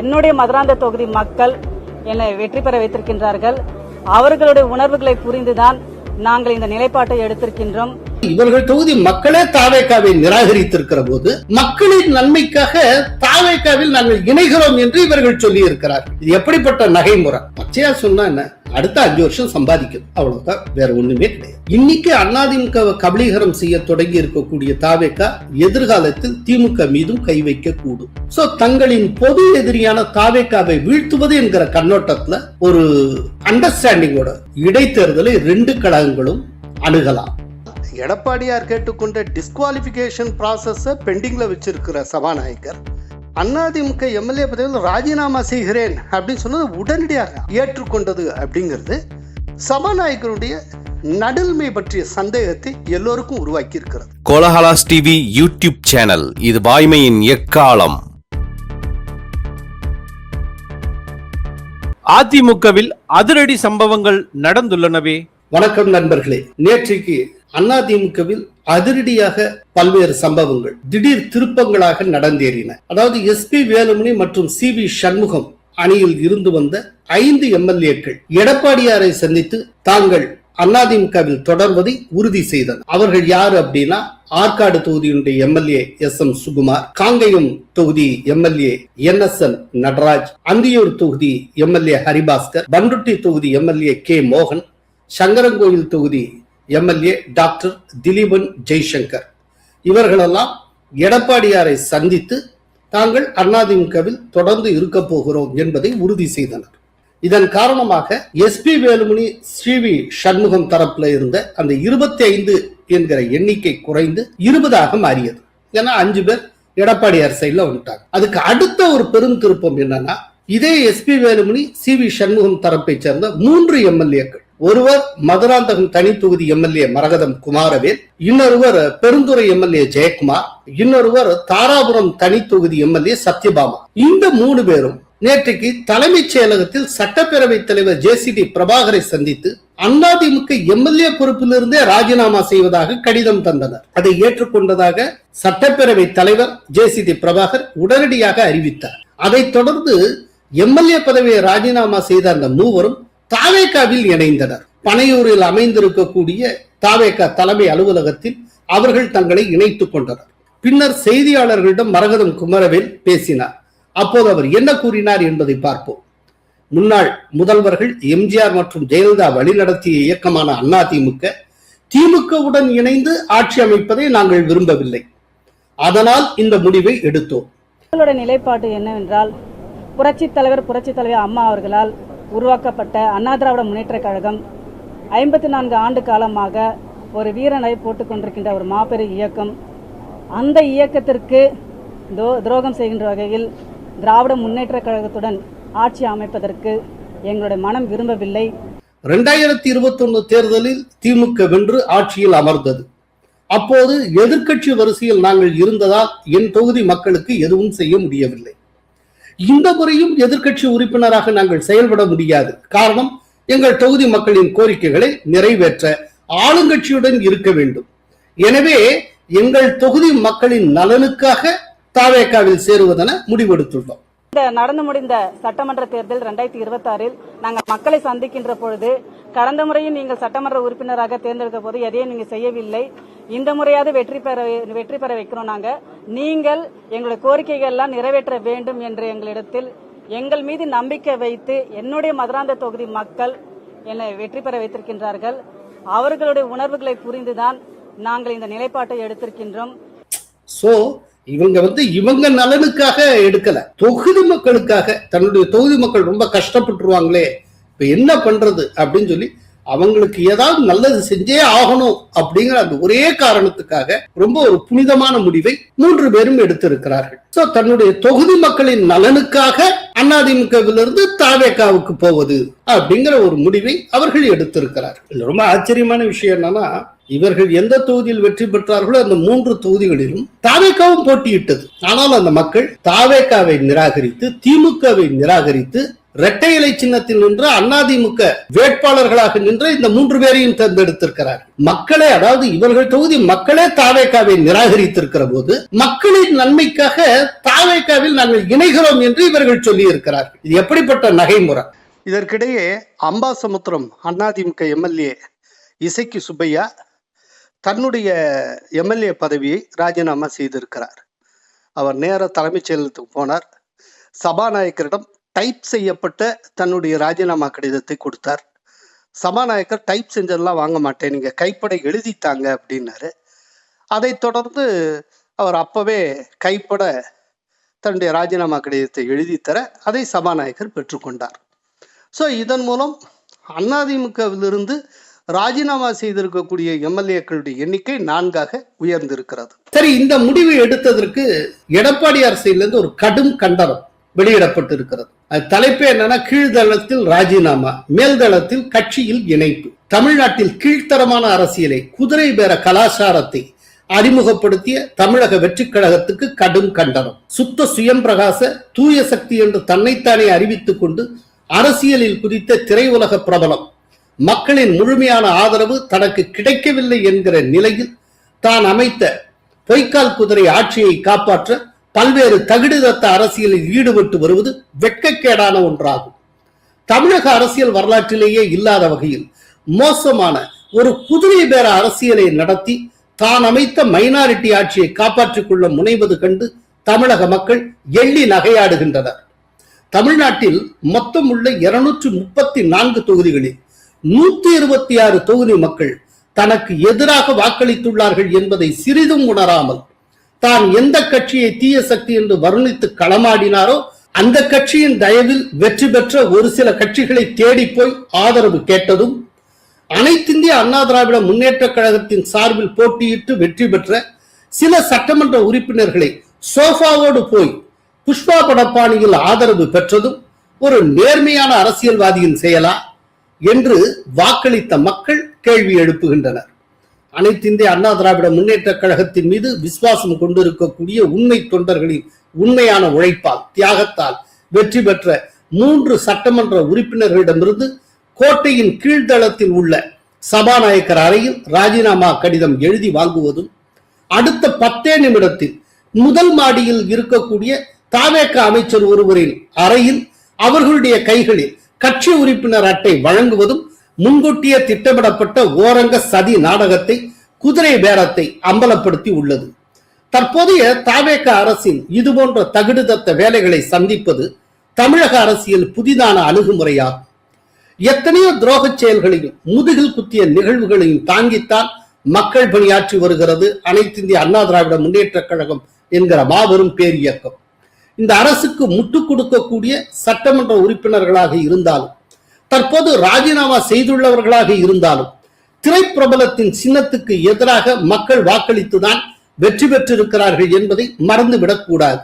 என்னுடைய மதுராந்த தொகுதி மக்கள் என்னை வெற்றி பெற வைத்திருக்கின்றார்கள். அவர்களுடைய உணர்வுகளை புரிந்துதான் நாங்கள் இந்த நிலைப்பாட்டை எடுத்திருக்கின்றோம். இவர்கள் தொகுதி மக்களே தாவேகாவை நிராகரித்திருக்கிற போது மக்களின் நன்மைக்காக தாவேகாவில் நாங்கள் இணைகிறோம் என்று இவர்கள் சொல்லி இருக்கிறார். இது எப்படிப்பட்ட நகைமுறை? பச்சையா சொன்னா என்ன, அடுத்த 5 வருஷம் சம்பாதிக்கும், அவ்வளவுதான், வேற ஒண்ணுமே கிடையாது. இன்னைக்கு அதிமுக கபலீகரம் செய்ய தொடங்கி இருக்கக்கூடிய தாவேகா எதிர்காலத்தில் திமுக மீதும் கை வைக்க கூடும். சோ தங்களின் பொது எதிரியான தாவேகாவை வீழ்த்துவது என்கிற கண்ணோட்டத்துல ஒரு அண்டர்ஸ்டாண்டிங்கோட இடைத்தேர்தலை 2 கழகங்களும் அணுகலாம். எடப்பாடியார் கேட்டுக்கொண்ட டிஸ்குவாலிபிகேஷன் ப்ராசஸை பெண்டிங்ல வச்சிருக்கிற சபாநாயகர் அதிமுக எம்எல்ஏ பதவியில் ராஜினாமா செய்கிறேன் அப்படின்னு சொன்னது உடனடியாக ஏற்றுக்கொண்டது அப்படிங்கிறது சபாநாயகருடைய நடுமை பற்றிய சந்தேகத்தை எல்லோருக்கும் உருவாக்கி இருக்கிறது. கோலஹலாஸ் டிவி யூடியூப் சேனல், இது வாய்மையின் எக்காலம். அதிமுகவில் அதிரடி சம்பவங்கள் நடந்துள்ளனவே. வணக்கம் நண்பர்களே. நேற்றைக்கு அதிமுகவில் அதிரடியாக பல்வேறு சம்பவங்கள் திடீர் திருப்பங்களாக நடந்தேறின. அதாவது எஸ்பி வேலுமணி மற்றும் சி.வி. சண்முகம் அணியில் இருந்து வந்த 5 எம்எல்ஏக்கள் எடப்பாடியாரை சந்தித்து தாங்கள் அதிமுகவில் தொடர்வதை உறுதி செய்தனர். அவர்கள் யாரு அப்படின்னா, ஆற்காடு தொகுதியினுடைய எம்எல்ஏ எஸ்.எம். சுகுமார், காங்கயம் தொகுதி எம்எல்ஏ என்.எஸ்.என். நடராஜ், அந்தியூர் தொகுதி எம்எல்ஏ ஹரிபாஸ்கர், பண்ருட்டி தொகுதி எம்எல்ஏ கே. மோகன், சங்கரங்கோயில் தொகுதி எம்எல்ஏ டாக்டர் திலீபன் ஜெய்சங்கர், இவர்களெல்லாம் எடப்பாடியாரை சந்தித்து தாங்கள் அதிமுகவில் தொடர்ந்து இருக்க போகிறோம் என்பதை உறுதி செய்தனர். இதன் காரணமாக எஸ்பி வேலுமணி, சி.வி. சண்முகம் தரப்புல இருந்த அந்த 25 என்கிற எண்ணிக்கை குறைந்து 20 மாறியது. ஏன்னா 5 பேர் எடப்பாடியார் சைட்ல வந்துட்டாங்க. அதுக்கு அடுத்த ஒரு பெரும் திருப்பம் என்னன்னா, இதே எஸ்பி வேலுமணி, சி.வி. சண்முகம் தரப்பை சேர்ந்த 3 எம்எல்ஏக்கள், ஒருவர் மதுராந்தகம் தனி தொகுதி எம்எல்ஏ மரகதம் குமாரவேல், இன்னொருவர் பெருந்துறை எம்எல்ஏ ஜெயக்குமார், இன்னொருவர் தாராபுரம் தனி தொகுதி எம்எல்ஏ சத்யபாமா. இந்த 3 பேரும் நேற்றைக்கு தலைமைச் செயலகத்தில் சட்டப்பேரவை தலைவர் ஜே.சி.டி. பிரபாகரை சந்தித்து அதிமுக எம்எல்ஏ பொறுப்பிலிருந்தே ராஜினாமா செய்வதாக கடிதம் தந்தனர். அதை ஏற்றுக்கொண்டதாக சட்டப்பேரவை தலைவர் ஜே.சி.டி. பிரபாகர் உடனடியாக அறிவித்தார். அதைத் தொடர்ந்து எம்எல்ஏ பதவியை ராஜினாமா செய்த அந்த 3வரும் தாவேகாவில் இணைந்தனர். பனையூரில் அமைந்திருக்கக்கூடிய தாவேகா தலைமை அலுவலகத்தில் அவர்கள் தங்களை இணைத்துக் கொண்டனர். பின்னர் செய்தியாளர்களிடம் மரகதம் குமரவேல் பேசினார். அப்போது அவர் என்ன கூறினார் என்பதை பார்ப்போம். முன்னாள் முதல்வர்கள் எம்ஜிஆர் மற்றும் ஜெயலலிதா வழிநடத்திய இயக்கமான அதிமுக திமுகவுடன் இணைந்து ஆட்சி அமைப்பதை நாங்கள் விரும்பவில்லை. அதனால் இந்த முடிவை எடுத்தோம். நிலைப்பாடு என்னவென்றால், புரட்சித் தலைவர் அம்மா அவர்களால் உருவாக்கப்பட்ட அண்ணா திராவிட முன்னேற்ற கழகம் 54 ஆண்டு காலமாக ஒரு வீரனை போட்டுக் கொண்டிருக்கின்ற ஒரு மாபெரும் இயக்கம். அந்த இயக்கத்திற்கு துரோகம் செய்கின்ற வகையில் திராவிட முன்னேற்ற கழகத்துடன் ஆட்சி அமைப்பதற்கு எங்களுடைய மனம் விரும்பவில்லை. 2021 தேர்தலில் திமுக வென்று ஆட்சியில் அமர்ந்தது. அப்போது எதிர்க்கட்சி வரிசையில் நாங்கள் இருந்ததால் என் தொகுதி மக்களுக்கு எதுவும் செய்ய முடியவில்லை. இந்த முறையும் எதிர்க்கட்சி உறுப்பினராக நாங்கள் செயல்பட முடியாது. காரணம், எங்கள் தொகுதி மக்களின் கோரிக்கைகளை நிறைவேற்ற ஆளுங்கட்சியுடன் இருக்க வேண்டும். எனவே எங்கள் தொகுதி மக்களின் நலனுக்காக தாவேகாவில் சேருவதென முடிவெடுத்துள்ளோம். நடந்து முடிந்த சட்டமன்ற தேர்தல் 2026 நாங்கள் மக்களை சந்திக்கின்ற பொழுது, கடந்த முறையும் நீங்கள் சட்டமன்ற உறுப்பினராக தேர்ந்தெடுத்த போது எதையும் நீங்க செய்யவில்லை, இந்த முறையாவது வெற்றி பெற வைக்கிறோம். நீங்கள் எங்களுடைய கோரிக்கைகள் எல்லாம் நிறைவேற்ற வேண்டும் என்று எங்களிடத்தில் எங்கள் மீது நம்பிக்கை வைத்து என்னுடைய மதுராந்த தொகுதி மக்கள் என்னை வெற்றி பெற வைத்திருக்கின்றார்கள். அவர்களுடைய உணர்வுகளை புரிந்துதான் நாங்கள் இந்த நிலைப்பாட்டை எடுத்திருக்கின்றோம். இவங்க நலனுக்காக எடுக்கல, தொகுதி மக்களுக்காக. தன்னுடைய தொகுதி மக்கள் ரொம்ப கஷ்டப்பட்டுருவாங்களே, இப்ப என்ன பண்றது அப்படின்னு சொல்லி அவங்களுக்கு ஏதாவது நல்லது செஞ்சே ஆகணும் அப்படிங்கிற அந்த ஒரே காரணத்துக்காக ரொம்ப ஒரு புனிதமான முடிவை 3 பேரும் எடுத்திருக்கிறார்கள். தன்னுடைய தொகுதி மக்களின் நலனுக்காக அதிமுகவிலிருந்து தாவேகாவுக்கு போவது அப்படிங்கிற ஒரு முடிவை அவர்கள் எடுத்திருக்கிறார்கள். ரொம்ப ஆச்சரியமான விஷயம் என்னன்னா, இவர்கள் எந்த தொகுதியில் வெற்றி பெற்றார்களோ அந்த 3 தொகுதிகளிலும் தாவேகாவும் போட்டியிட்டது. ஆனால் அந்த மக்கள் தாவேகாவை நிராகரித்து, திமுகவை நிராகரித்து இரட்டை இலை சின்னத்தில் நின்று அதிமுக வேட்பாளர்களாக நின்று இந்த 3 பேரையும் தேர்ந்தெடுத்திருக்கிறார். மக்களே, அதாவது இவர்கள் தொகுதி மக்களே தாவேகாவை நிராகரித்திருக்கிற போது மக்களின் நன்மைக்காக தாவேகாவில் நாங்கள் இணைகிறோம் என்று இவர்கள் சொல்லி இருக்கிறார்கள். இது எப்படிப்பட்ட நகைமுறை? இதற்கிடையே அம்பாசமுத்திரம் அதிமுக எம்எல்ஏ இசக்கி சுப்பையா தன்னுடைய எம்எல்ஏ பதவியை ராஜினாமா செய்திருக்கிறார். அவர் நேர தலைமைச் செயலகத்துக்கு போனார். சபாநாயகரிடம் டைப் செய்யப்பட்ட தன்னுடைய ராஜினாமா கடிதத்தை கொடுத்தார். சபாநாயகர் டைப் செஞ்சதெல்லாம் வாங்க மாட்டேன், நீங்க கைப்பட எழுதித்தாங்க அப்படின்னாரு. அதைத் தொடர்ந்து அவர் அப்பவே கைப்பட தன்னுடைய ராஜினாமா கடிதத்தை எழுதித்தர அதை சபாநாயகர் பெற்றுக்கொண்டார். ஸோ இதன் மூலம் அதிமுகவிலிருந்து ராஜினாமா செய்திருக்கக்கூடிய எம்எல்ஏக்களுடைய எண்ணிக்கை 4ஆக உயர்ந்திருக்கிறது. சரி, இந்த முடிவு எடுத்ததற்கு எடப்பாடியார் சைடிலிருந்து ஒரு கடும் கண்டனம் வெளியிடப்பட்டிருக்கிறது. அது தலைப்பே என்னன்னா, கீழ்தளத்தில் ராஜினாமா, மேல்தளத்தில் கட்சியில் இணைப்பு. தமிழ்நாட்டில் கீழ்த்தரமான அரசியலை, குதிரை பேர கலாச்சாரத்தை அறிமுகப்படுத்திய தமிழக வெற்றி கழகத்துக்கு கடும் கண்டனம். சுத்த சுயம் பிரகாச தூய சக்தி என்று தன்னைத்தானே அறிவித்துக் கொண்டு அரசியலில் குறித்த திரையுலக பிரபலம் மக்களின் முழுமையான ஆதரவு தனக்கு கிடைக்கவில்லை என்கிற நிலையில் தான் அமைத்த பொய்க்கால் குதிரை ஆட்சியை காப்பாற்ற பல்வேறு தகுதிதத்த அரசியலில் ஈடுபட்டு வருவது வெட்கக்கேடான ஒன்றாகும். தமிழக அரசியல் வரலாற்றிலேயே இல்லாத வகையில் மோசமான ஒரு குதிரை பேர அரசியலை நடத்தி தான் அமைத்த மைனாரிட்டி ஆட்சியை காப்பாற்றிக் கொள்ள முனைவது கண்டு தமிழக மக்கள் எள்ளி நகையாடுகின்றனர். தமிழ்நாட்டில் மொத்தம் உள்ள 234 தொகுதிகளில் 126 தொகுதி மக்கள் தனக்கு எதிராக வாக்களித்துள்ளார்கள் என்பதை சிறிதும் உணராமல் தான் எந்த கட்சியை தீய சக்தி என்று வர்ணித்து களமாடினாரோ அந்த கட்சியின் தயவில் வெற்றி பெற்ற ஒரு சில கட்சிகளை தேடி போய் ஆதரவு கேட்டதும், அனைத்திந்திய அண்ணா திராவிட முன்னேற்ற கழகத்தின் சார்பில் போட்டியிட்டு வெற்றி பெற்ற சில சட்டமன்ற உறுப்பினர்களை சோஃபாவோடு போய் புஷ்பா படப்பாணியில் ஆதரவு பெற்றதும் ஒரு நேர்மையான அரசியல்வாதியின் செயலா என்று வாக்களித்த மக்கள் கேள்வி எழுப்புகின்றனர். அனைத்திந்திய அண்ணா திராவிட முன்னேற்ற கழகத்தின் மீது விசுவாசம் கொண்டிருக்கக்கூடிய உண்மை தொண்டர்களின் உண்மையான உழைப்பால், தியாகத்தால் வெற்றி பெற்ற 3 சட்டமன்ற உறுப்பினர்களிடமிருந்து கோட்டையின் கீழ்தளத்தில் உள்ள சபாநாயகர் அறையில் ராஜினாமா கடிதம் எழுதி வாங்குவதும், அடுத்த 10 நிமிடத்தில் முதல் மாடியில் இருக்கக்கூடிய தாவேக அமைச்சர் ஒருவரின் அறையில் அவர்களுடைய கைகளில் கட்சி உறுப்பினர் அட்டை வழங்குவதும் முன்கூட்டிய திட்டமிடப்பட்ட ஓரங்க சதி நாடகத்தை, குதிரை பேரத்தை அம்பலப்படுத்தி உள்ளது. தற்போதைய தாவேக அரசின் இதுபோன்ற தகுடுதத்த வேலைகளை சந்திப்பது தமிழக அரசியல் புதிதான அணுகுமுறையாகும். எத்தனையோ துரோக செயல்களையும் முதுகில் குத்திய நிகழ்வுகளையும் தாங்கித்தான் மக்கள் பணியாற்றி வருகிறது அனைத்திந்திய அண்ணா திராவிட முன்னேற்ற கழகம் என்கிற மாபெரும் பேரியக்கம். இந்த அரசுக்கு முட்டுக் கொடுக்கக்கூடிய சட்டமன்ற உறுப்பினர்களாக இருந்தாலும், தற்போது ராஜினாமா செய்துள்ளவர்களாக இருந்தாலும், திரைப்பிரபலத்தின் சின்னத்துக்கு எதிராக மக்கள் வாக்களித்துதான் வெற்றி பெற்றிருக்கிறார்கள் என்பதை மறந்துவிடக் கூடாது.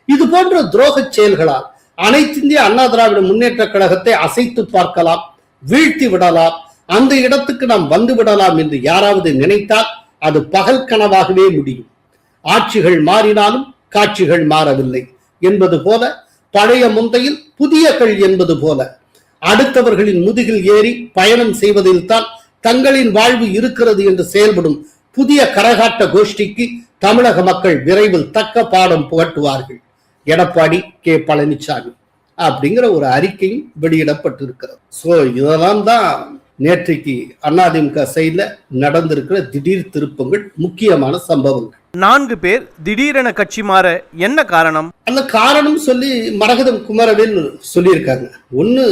இது போன்ற துரோக செயல்களால் அனைத்திந்திய அண்ணா திராவிட முன்னேற்ற கழகத்தை அசைத்து பார்க்கலாம், வீழ்த்தி விடலாம், அந்த இடத்துக்கு நாம் வந்து விடலாம் என்று யாராவது நினைத்தால் அது பகல் கனவாகவே முடியும். ஆட்சிகள் மாறினாலும் காட்சிகள் மாறவில்லை என்பது போல, பழைய முந்தையில் புதிய கள் என்பது போல, அடுத்தவர்களின் முதுகில் ஏறி பயணம் செய்வதில் தான் தங்களின் வாழ்வு இருக்கிறது என்று செயல்படும் புதிய கரகாட்ட கோஷ்டிக்கு தமிழக மக்கள் விரைவில் தக்க பாடம் புகட்டுவார்கள். எடப்பாடி கே பழனிசாமி அப்படிங்கிற ஒரு அறிக்கையும் வெளியிடப்பட்டிருக்கிறது. சோ இதெல்லாம் தான் நேற்றைக்கு அதிமுக சைட்ல நடந்திருக்கிற திடீர் திருப்பங்கள், முக்கியமான சம்பவங்கள். 4 பேர் திடீரென கட்சி மாற என்ன காரணம்? அந்த காரணம் சொல்லி மரகதம் குமரவேல் சொல்லியிருக்காங்க. ஒண்ணு,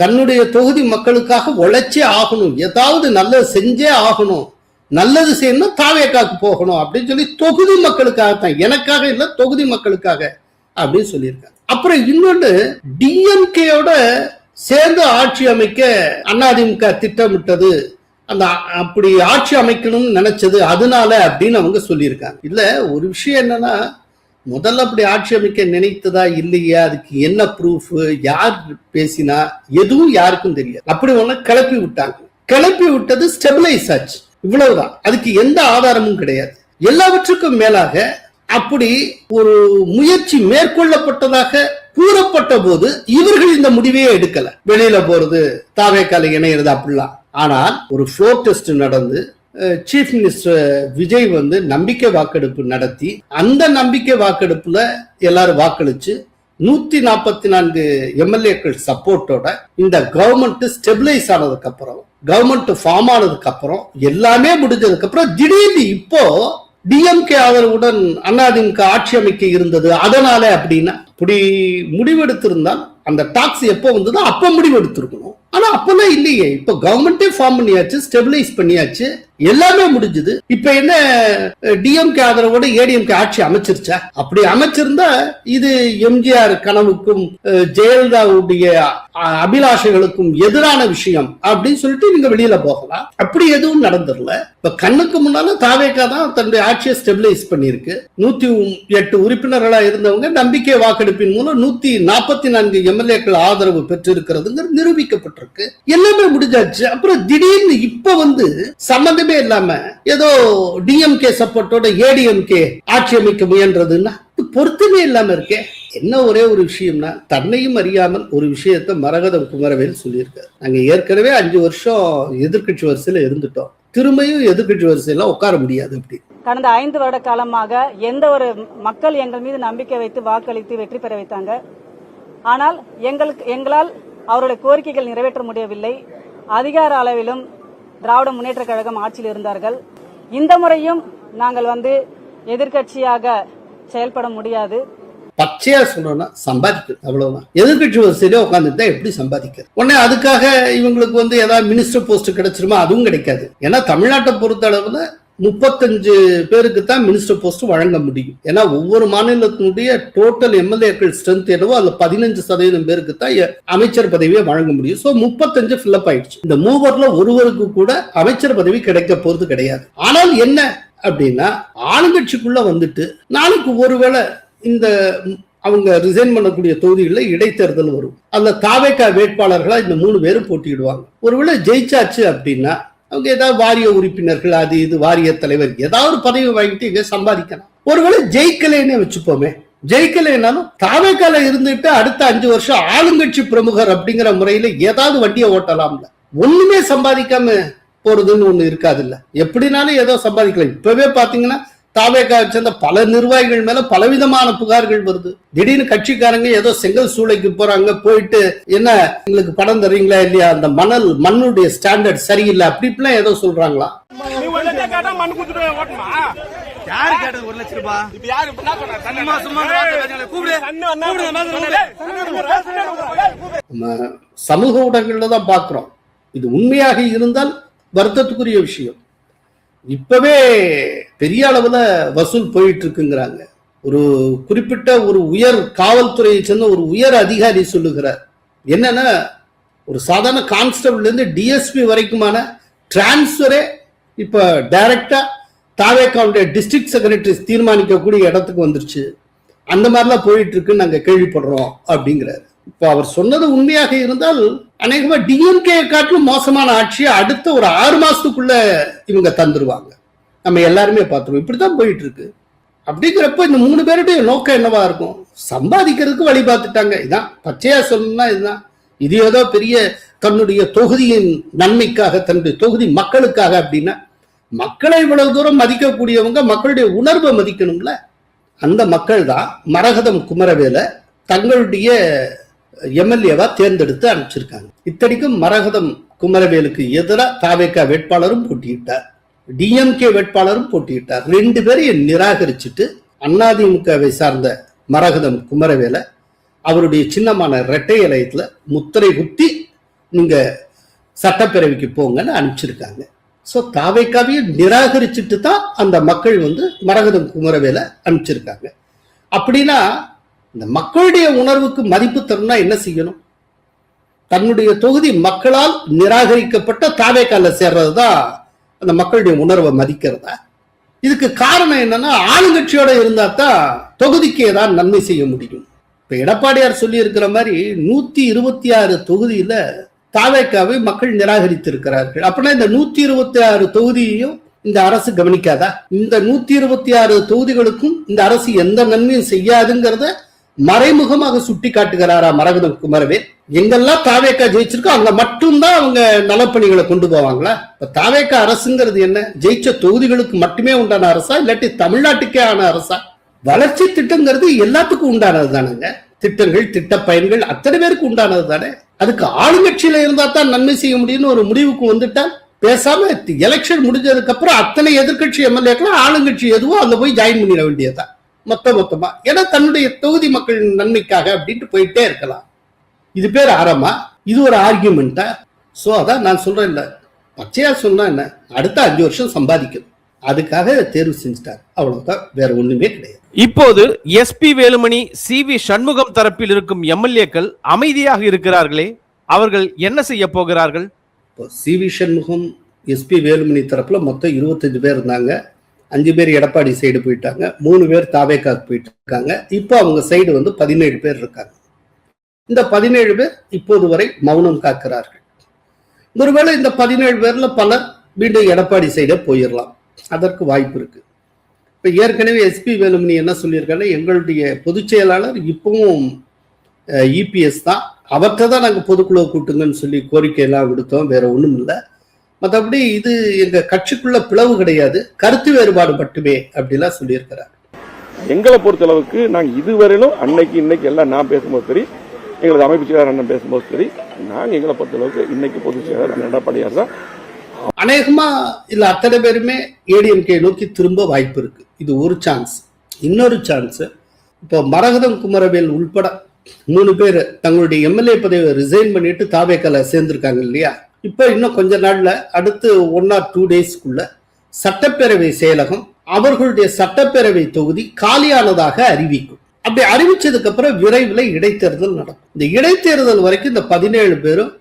தன்னுடைய தொகுதி மக்களுக்காக உழைச்சே ஆகணும், ஏதாவது நல்லது செஞ்சே ஆகணும், நல்லது செய்யணும், தாவேக்காக்கு போகணும் அப்படின்னு சொல்லி தொகுதி மக்களுக்காகத்தான், எனக்காக இல்ல தொகுதி மக்களுக்காக அப்படின்னு சொல்லியிருக்காங்க. அப்புறம் இன்னொன்னு, டிஎம்கேயோட சேர்ந்து ஆட்சி அமைக்க அதிமுக திட்டமிட்டது, அந்த அப்படி ஆட்சி அமைக்கணும்னு நினைச்சது அதனால அப்படின்னு அவங்க சொல்லியிருக்காங்க. இல்ல, ஒரு விஷயம் என்னன்னா, முதல்ல அப்படி ஆட்சி அமைக்க நினைத்ததா இல்லையா, அதுக்கு என்ன ப்ரூஃப், யார் பேசினா, எதுவும் யாருக்கும் தெரியாது. அப்படி ஒண்ணு கிளப்பி விட்டாங்க. கிளப்பி விட்டது ஸ்டெபிலைஸ் ஆச்சு, இவ்வளவுதான். அதுக்கு எந்த ஆதாரமும் கிடையாது. எல்லாவற்றுக்கும் மேலாக அப்படி ஒரு முயற்சி மேற்கொள்ளப்பட்டதாக கூறப்பட்ட போது இவர்கள் இந்த முடிவையே எடுக்கல. வெளியில போறது, தாவேக்கால இணையிறது அப்படிலாம். ஆனால் ஒரு ஃப்ளோர் டெஸ்ட் நடந்து சீஃப் மினிஸ்டர் விஜய் நம்பிக்கை வாக்கெடுப்பு நடத்தி அந்த நம்பிக்கை வாக்கெடுப்புல எல்லாரும் வாக்களிச்சு 144 எம்எல்ஏக்கள் சப்போர்ட்டோட இந்த கவர்மெண்ட் ஸ்டெபிலைஸ் ஆனதுக்கு அப்புறம், கவர்மெண்ட் ஃபார்ம் ஆனதுக்கு அப்புறம், எல்லாமே முடிஞ்சதுக்கு அப்புறம் திடீர்னு இப்போ டிஎம்கே ஆதரவுடன் அதிமுக ஆட்சி அமைக்க இருந்தது. அதனால அப்படின்னா அப்படி முடிவெடுத்திருந்தால் அந்த டாக்ஸ் எப்போ வந்ததோ அப்ப முடிவெடுத்திருக்கணும். ஆனா அப்பதான் இல்லையே. இப்ப கவர்மெண்டே ஃபார்ம் பண்ணியாச்சு, ஸ்டெபிலைஸ் பண்ணியாச்சு, எல்லாமே முடிஞ்சது. இப்ப என்ன டிஎம்கே ஆதரவோட ஏடிஎம்கே ஆட்சி அமைச்சிருச்சா? அப்படி அமைச்சிருந்தா இது எம்ஜிஆர் கனவுக்கும் ஜெயலலிதாவுடைய அபிலாஷைகளுக்கும் எதிரான விஷயம் அப்படின்னு சொல்லிட்டு நீங்க வெளியில போகலாம். அப்படி எதுவும் நடந்துடல. இப்ப கண்ணுக்கு முன்னால தாவேகா தான் தன்னுடைய ஆட்சியை ஸ்டெபிலைஸ் பண்ணிருக்கு. 108 உறுப்பினர்களா இருந்தவங்க நம்பிக்கை வாக்கெடுப்பின் மூலம் 144 எம்எல்ஏக்கள் ஆதரவு பெற்றிருக்கிறதுங்க நிரூபிக்கப்பட்டிருக்கு. எல்லாமே முடிஞ்சாச்சு. அப்புறம் திடீர்னு இப்ப சம்பந்தமே இல்லாம ஏதோ டிஎம்கே சப்போர்ட்டோட ஏடிஎம்கே ஆட்சி அமைக்க முயன்றதுன்னா பொருத்தமே இல்லாம இருக்கே. என்ன ஒரே ஒரு விஷயம்னா, தன்னையும் அறியாமல் ஒரு விஷயத்தை மரகதம் குமரவேல் சொல்லியிருக்காரு. நாங்க ஏற்கனவே 5 வருஷம் எதிர்கட்சி வரிசையில இருந்துட்டோம், திரும்பியும் எதிர்கட்சி வரிசையில உட்கார முடியாது. அப்படி கடந்த 5 வருட காலமாக எந்த ஒரு மக்கள் எங்கள் மீது நம்பிக்கை வைத்து வாக்களித்து வெற்றி பெற வைத்தாங்க. ஆனால் எங்களால் அவருடைய கோரிக்கைகள் நிறைவேற்ற முடியவில்லை. அதிகார அளவிலும் திராவிட முன்னேற்ற கழகம் ஆட்சியில் இருந்தார்கள். இந்த முறையும் நாங்கள் எதிர்கட்சியாக செயல்பட முடியாது. பச்சையா சொல்லணும்னா சம்பாதிக்கிறது, அவ்வளவுதான். எதிர்கட்சி வரிசையில உட்காந்துட்டா எப்படி சம்பாதிக்கிறது? உடனே அதுக்காக இவங்களுக்கு ஏதாவது மினிஸ்டர் போஸ்ட் கிடைச்சிருமா? அதுவும் கிடைக்காது. ஏன்னா தமிழ்நாட்டை பொறுத்த அளவுல 35 பேருக்கு தான் மினிஸ்டர் போஸ்ட் வழங்க முடியும். ஏன்னா ஒவ்வொரு மாநிலத்தினுடைய டோட்டல் எம்எல்ஏக்கள் ஸ்ட்ரென்த் என்னவோ அதுல 15% பேருக்கு தான் அமைச்சர் பதவியை வழங்க முடியும். சோ 35 ஃபில்லப் ஆயிடுச்சு. இந்த மூவர்ல ஒருவருக்கு கூட அமைச்சர் பதவி கிடைக்க போறது கிடையாது. ஆனால் என்ன அப்படின்னா, ஆளுங்கட்சிக்குள்ள நாளைக்கு ஒருவேளை இந்த அவங்க ரிசைன் பண்ணக்கூடிய தொகுதிகளில் இடைத்தேர்தல் வரும். அதுல தாவேகா வேட்பாளர்களா இந்த 3 பேரும் போட்டியிடுவாங்க. ஒருவேளை ஜெயிச்சாச்சு அப்படின்னா அவங்க ஏதாவது வாரிய உறுப்பினர்கள், அது இது வாரிய தலைவர், ஏதாவது பதவி வாங்கிட்டு இங்க சம்பாதிக்கலாம். ஒருவேளை ஜெயிக்கலைன்னே வச்சுப்போமே, ஜெயிக்கலைனாலும் தாவேக்கால இருந்துட்டு அடுத்த 5 வருஷம் ஆளுங்கட்சி பிரமுகர் அப்படிங்கிற முறையில ஏதாவது வண்டியை ஓட்டலாம்ல. ஒண்ணுமே சம்பாதிக்காம போறதுன்னு ஒண்ணு இருக்காது இல்ல. எப்படினாலும் ஏதோ சம்பாதிக்கலாம். இப்பவே பாத்தீங்கன்னா தாவேகா சேர்ந்த பல நிர்வாகிகள் மேல பலவிதமான புகார்கள் வருது. திடீர்னு கட்சிக்காரங்க ஏதோ செங்கல் சூளைக்கு போறாங்க, போயிட்டு என்ன எங்களுக்கு பணம் தரீங்களா இல்லையா, அந்த மண்ணுடைய ஸ்டாண்டர்ட் சரியில்லை அப்படி இப்படிலாம் ஏதோ சொல்றாங்களா? சமூக ஊடகங்கள்ல தான் பாக்குறோம். இது உண்மையாக இருந்தால் வருத்தத்துக்குரிய விஷயம். இப்பவே பெரிய அளவுல வசூல் போயிட்டு இருக்குங்கிறாங்க. ஒரு குறிப்பிட்ட ஒரு உயர் காவல்துறையை சேர்ந்த ஒரு உயர் அதிகாரி சொல்லுகிறார். என்னன்னா, ஒரு சாதாரண கான்ஸ்டபிள் இருந்து டிஎஸ்பி வரைக்குமான டிரான்ஸ்பரே இப்ப டைரக்டா தாவேக்காவுடைய டிஸ்ட்ரிக்ட் செக்ரட்டரி தீர்மானிக்கக்கூடிய இடத்துக்கு வந்துருச்சு. அந்த மாதிரிலாம் போயிட்டு இருக்குன்னு நாங்க கேள்விப்படுறோம் அப்படிங்கிறாரு. இப்ப அவர் சொன்னது உண்மையாக இருந்தால் அநேகமா டிஎம்கே காட்டிலும் மோசமான ஆட்சியை அடுத்த ஒரு 6 மாசத்துக்குள்ள இவங்க தந்துருவாங்க. நம்ம எல்லாருமே பார்த்துருவோம். இப்படித்தான் போயிட்டு இருக்கு. அப்படிங்கிறப்ப இந்த 3 பேருடைய நோக்கம் என்னவா இருக்கும்? சம்பாதிக்கிறதுக்கு வழி பார்த்துட்டாங்க. இதான் பச்சையா சொல்லணும்னா இதுதான். இது ஏதோ பெரிய தன்னுடைய தொகுதியின் நன்மைக்காக, தன்னுடைய தொகுதி மக்களுக்காக அப்படின்னா, மக்களை இவ்வளவு தூரம் மதிக்கக்கூடியவங்க மக்களுடைய உணர்வை மதிக்கணும்ல. அந்த மக்கள் தான் மரகதம் குமரவேலை தங்களுடைய எம்எல்ஏவா தேர்ந்தெடுத்து அனுப்பிச்சிருக்காங்க. இத்தனைக்கும் மரகதம் குமரவேலுக்கு எதிராக தாவேகா வேட்பாளரும் போட்டியிட்டார், டிஎம்கே வேட்பாளரும் போட்டியிட்டார். 2 பேரையும் நிராகரிச்சுட்டு அதிமுகவை சார்ந்த மரகதம் குமரவேலை அவருடைய சின்னமான இரட்டை இலையத்துல முத்திரை குத்தி நீங்க சட்டப்பேரவைக்கு போங்கன்னு அனுப்பிச்சிருக்காங்க. சோ தாவேகாவையும் நிராகரிச்சுட்டு தான் அந்த மக்கள் மரகதம் குமரவேலை அனுப்பிச்சிருக்காங்க. அப்படின்னா இந்த மக்களுடைய உணர்வுக்கு மதிப்பு தரணும்னா என்ன செய்யணும்? தன்னுடைய தொகுதி மக்களால் நிராகரிக்கப்பட்ட தாவேகால சேர்றதுதான் அந்த மக்களுடைய உணர்வை மதிக்கிறதா? இதுக்கு காரணம் என்னன்னா, ஆளுங்கட்சியோட இருந்தா தான் தொகுதிக்கு ஏதாவது நன்மை செய்ய முடியும். இப்ப எடப்பாடியார் சொல்லி இருக்கிற மாதிரி 126 தொகுதியில தாவேகாவை மக்கள் நிராகரித்து இருக்கிறார்கள். அப்படின்னா இந்த 126 தொகுதியையும் இந்த அரசு கவனிக்காதா? இந்த 126 தொகுதிகளுக்கும் இந்த அரசு எந்த நன்மையும் செய்யாதுங்கிறத மறைமுகமாக சுட்டி காட்டுகிறாரா மரகதம் குமரவேல்? எங்கெல்லாம் தாவேக்கா ஜெயிச்சிருக்கோ அங்க மட்டும்தான் அவங்க நலப்பணிகளை கொண்டு போவாங்களா? இப்ப தாவேக்கா அரசுங்கிறது என்ன? ஜெயிச்ச தொகுதிகளுக்கு மட்டுமே உண்டான அரசா, இல்லாட்டி தமிழ்நாட்டுக்கே ஆன அரசா? வளர்ச்சி திட்டங்கிறது எல்லாத்துக்கும் உண்டானது தானுங்க. திட்டங்கள், திட்ட பயன்கள் அத்தனை பேருக்கு உண்டானது தானே. அதுக்கு ஆளுங்கட்சியில இருந்தா தான் நன்மை செய்ய முடியும்னு ஒரு முடிவுக்கு வந்துட்டா பேசாம எலெக்ஷன் முடிஞ்சதுக்கு அப்புறம் அத்தனை எதிர்கட்சி எம்எல்ஏக்களும் ஆளுங்கட்சி எதுவோ அங்க போய் ஜாயின் பண்ணிட வேண்டியதுதான் மொத்தமா. ஏன்னா தன்னுடைய தொகுதி மக்களின் நன்மைக்காக அப்படின்ட்டு போயிட்டே இருக்கலாம். இது பேர் ஆரம்பா? இது ஒரு ஆர்கியூமெண்டா? சோ அதான் நான் சொல்றேன், இல்ல பச்சையா சொன்னா என்ன, அடுத்த 5 வருஷம் சம்பாதிக்கணும், அதுக்காக தேர்வு செஞ்சுட்டார், அவ்வளவுதான், வேற ஒண்ணுமே கிடையாது. இப்போது எஸ்பி வேலுமணி, சிவி சண்முகம் தரப்பில் இருக்கும் எம்எல்ஏக்கள் அமைதியாக இருக்கிறார்களே, அவர்கள் என்ன செய்ய போகிறார்கள்? சிவி சண்முகம், எஸ்பி வேலுமணி தரப்புல மொத்தம் 25 பேர் இருந்தாங்க. 5 பேர் எடப்பாடி சைடு போயிட்டாங்க, 3 பேர் தாவேக்காக்கு போயிட்டு இருக்காங்க. இப்போ அவங்க சைடு 17 பேர் இருக்காங்க. இந்த 17 பேர் இப்போது வரை மௌனம் காக்கிறார்கள். ஒருவேளை இந்த 17 பேர்ல பலர் மீண்டும் எடப்பாடி சைடே போயிடலாம், அதற்கு வாய்ப்பு இருக்கு. இப்ப ஏற்கனவே எஸ்பி வேலுமணி என்ன சொல்லியிருக்காங்கன்னா, எங்களுடைய பொதுச் செயலாளர் இப்பவும் இபிஎஸ் தான், அவர்கிட்ட தான் நாங்க பொதுக்குழு கூட்டுங்கன்னு சொல்லி கோரிக்கை எல்லாம் விடுத்தோம், வேற ஒண்ணும் இல்லை. மற்றபடி இது எங்க கட்சிக்குள்ள பிளவு கிடையாது, கருத்து வேறுபாடு மட்டுமே அப்படிலாம் சொல்லியிருக்கிறார். எங்களை பொறுத்தளவுக்கு நாங்கள் இதுவரையிலும் இன்னைக்கு எல்லாம் நான் பேசும்போது சரி, எங்களது அமைப்பு செயலாளர் அண்ணன் பேசும்போது சரி, நாங்கள் எங்களை பொறுத்தளவுக்கு இன்னைக்கு பொதுச் செயலாளர் அண்ணன் எடப்பாடியார் தான். அநேகமா இல்ல அத்தனை பேருமே ஏடிஎம்கே நோக்கி திரும்ப வாய்ப்பு இருக்கு. இது ஒரு சான்ஸ். இன்னொரு சான்ஸ், இப்போ மரகதம் குமரவேல் உள்பட 3 பேர் தங்களுடைய எம்எல்ஏ பதவியை ரிசைன் பண்ணிட்டு தாவேக்கால சேர்ந்திருக்காங்க இல்லையா? இப்ப இன்னும் கொஞ்ச நாள்ல, அடுத்து 1 or 2 டேஸ்க்குள்ள சட்டப்பேரவை செயலகம் அவர்களுடைய சட்டப்பேரவை தொகுதி காலியானதாக அறிவிக்கும். அப்படி அறிவிச்சதுக்கு அப்புறம் விரைவில் இடைத்தேர்தல் நடக்கும். இந்த இடைத்தேர்தல் வரைக்கும் இந்த 17 பேரும்